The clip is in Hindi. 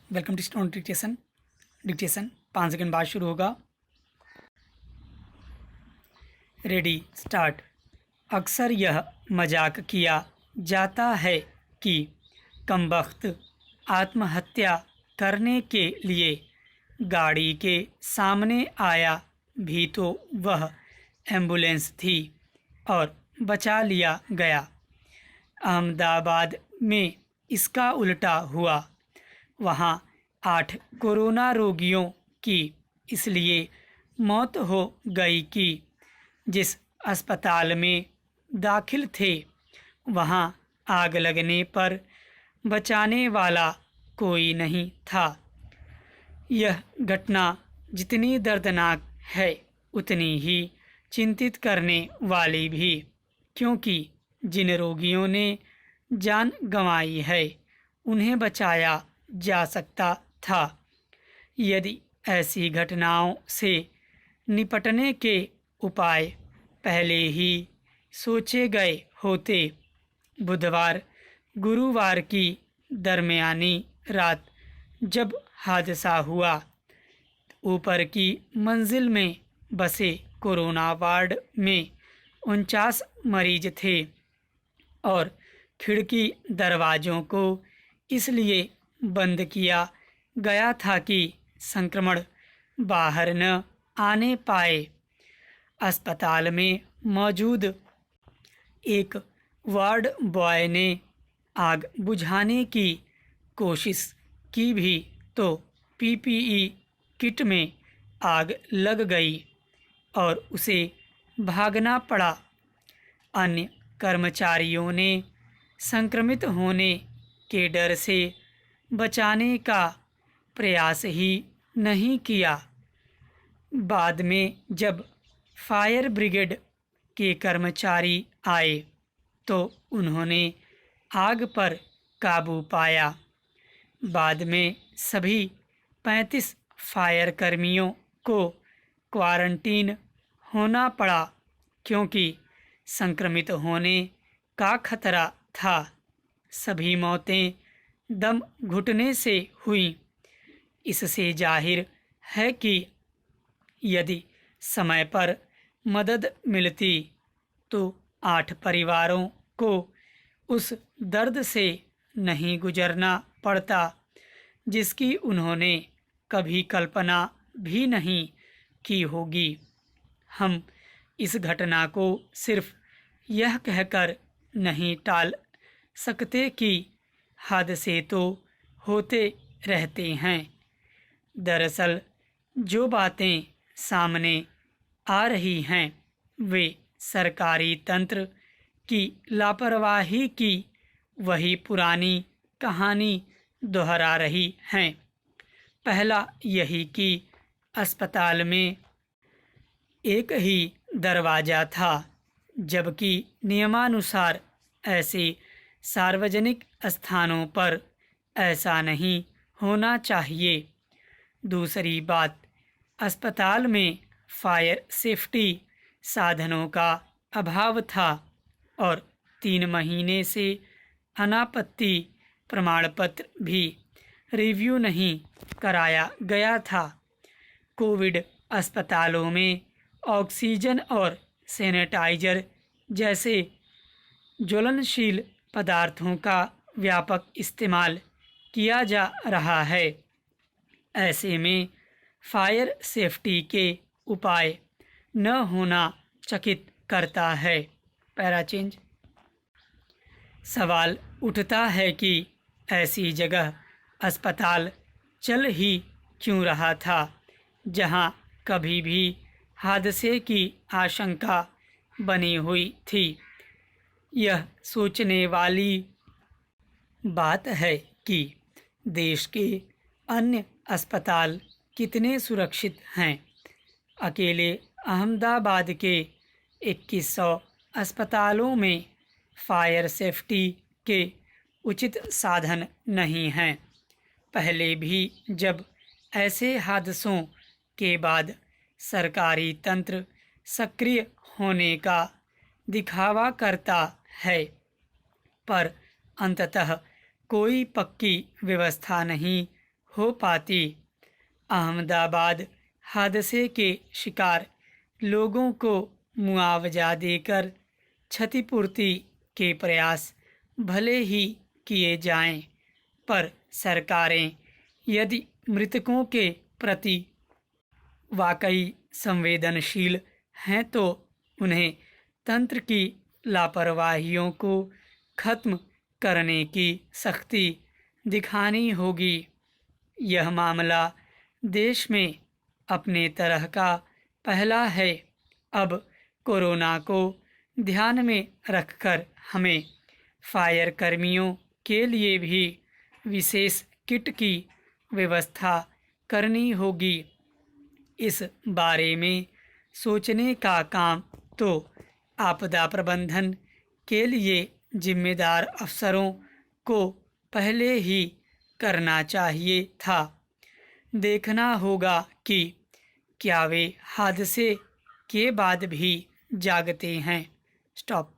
Welcome to student dictation 5 second बाद शुरू होगा। Ready start. अक्सर यह मजाक किया जाता है कि कमबख्त आत्महत्या करने के लिए गाड़ी के सामने आया भी तो वह एम्बुलेंस थी और बचा लिया गया। अहमदाबाद में इसका उल्टा हुआ। वहाँ 8 कोरोना रोगियों की इसलिए मौत हो गई कि जिस अस्पताल में दाखिल थे वहाँ आग लगने पर बचाने वाला कोई नहीं था। यह घटना जितनी दर्दनाक है उतनी ही चिंतित करने वाली भी, क्योंकि जिन रोगियों ने जान गंवाई है उन्हें बचाया जा सकता था यदि ऐसी घटनाओं से निपटने के उपाय पहले ही सोचे गए होते। बुधवार गुरुवार की दरमियानी रात जब हादसा हुआ, ऊपर की मंजिल में बसे कोरोना वार्ड में 49 मरीज थे और खिड़की दरवाज़ों को इसलिए बंद किया गया था कि संक्रमण बाहर न आने पाए। अस्पताल में मौजूद एक वार्ड बॉय ने आग बुझाने की कोशिश की भी तो पीपीई किट में आग लग गई और उसे भागना पड़ा। अन्य कर्मचारियों ने संक्रमित होने के डर से बचाने का प्रयास ही नहीं किया। बाद में जब फायर ब्रिगेड के कर्मचारी आए तो उन्होंने आग पर काबू पाया। बाद में सभी 35 फायर कर्मियों को क्वारंटीन होना पड़ा क्योंकि संक्रमित होने का खतरा था। सभी मौतें दम घुटने से हुई। इससे जाहिर है कि यदि समय पर मदद मिलती तो 8 परिवारों को उस दर्द से नहीं गुजरना पड़ता जिसकी उन्होंने कभी कल्पना भी नहीं की होगी। हम इस घटना को सिर्फ यह कहकर नहीं टाल सकते कि हादसे तो होते रहते हैं। दरअसल जो बातें सामने आ रही हैं वे सरकारी तंत्र की लापरवाही की वही पुरानी कहानी दोहरा रही हैं। पहला यही कि अस्पताल में एक ही दरवाज़ा था, जबकि नियमानुसार ऐसे सार्वजनिक स्थानों पर ऐसा नहीं होना चाहिए। दूसरी बात, अस्पताल में फायर सेफ्टी साधनों का अभाव था और 3 महीने से अनापत्ति प्रमाण पत्र भी रिव्यू नहीं कराया गया था। कोविड अस्पतालों में ऑक्सीजन और सैनिटाइजर जैसे ज्वलनशील पदार्थों का व्यापक इस्तेमाल किया जा रहा है। ऐसे में फायर सेफ्टी के उपाय न होना चकित करता है। Para change. सवाल उठता है कि ऐसी जगह अस्पताल चल ही क्यों रहा था जहां कभी भी हादसे की आशंका बनी हुई थी। यह सोचने वाली बात है कि देश के अन्य अस्पताल कितने सुरक्षित हैं। अकेले अहमदाबाद के 2100 अस्पतालों में फायर सेफ्टी के उचित साधन नहीं हैं। पहले भी जब ऐसे हादसों के बाद सरकारी तंत्र सक्रिय होने का दिखावा करता है, पर अंततः कोई पक्की व्यवस्था नहीं हो पाती। अहमदाबाद हादसे के शिकार लोगों को मुआवजा देकर क्षतिपूर्ति के प्रयास भले ही किए जाएं, पर सरकारें यदि मृतकों के प्रति वाकई संवेदनशील हैं तो उन्हें तंत्र की लापरवाहियों को खत्म करने की सख्ती दिखानी होगी। यह मामला देश में अपने तरह का पहला है। अब कोरोना को ध्यान में रखकर हमें फायर कर्मियों के लिए भी विशेष किट की व्यवस्था करनी होगी। इस बारे में सोचने का काम तो आपदा प्रबंधन के लिए जिम्मेदार अफसरों को पहले ही करना चाहिए था। देखना होगा कि क्या वे हादसे के बाद भी जागते हैं। स्टॉप।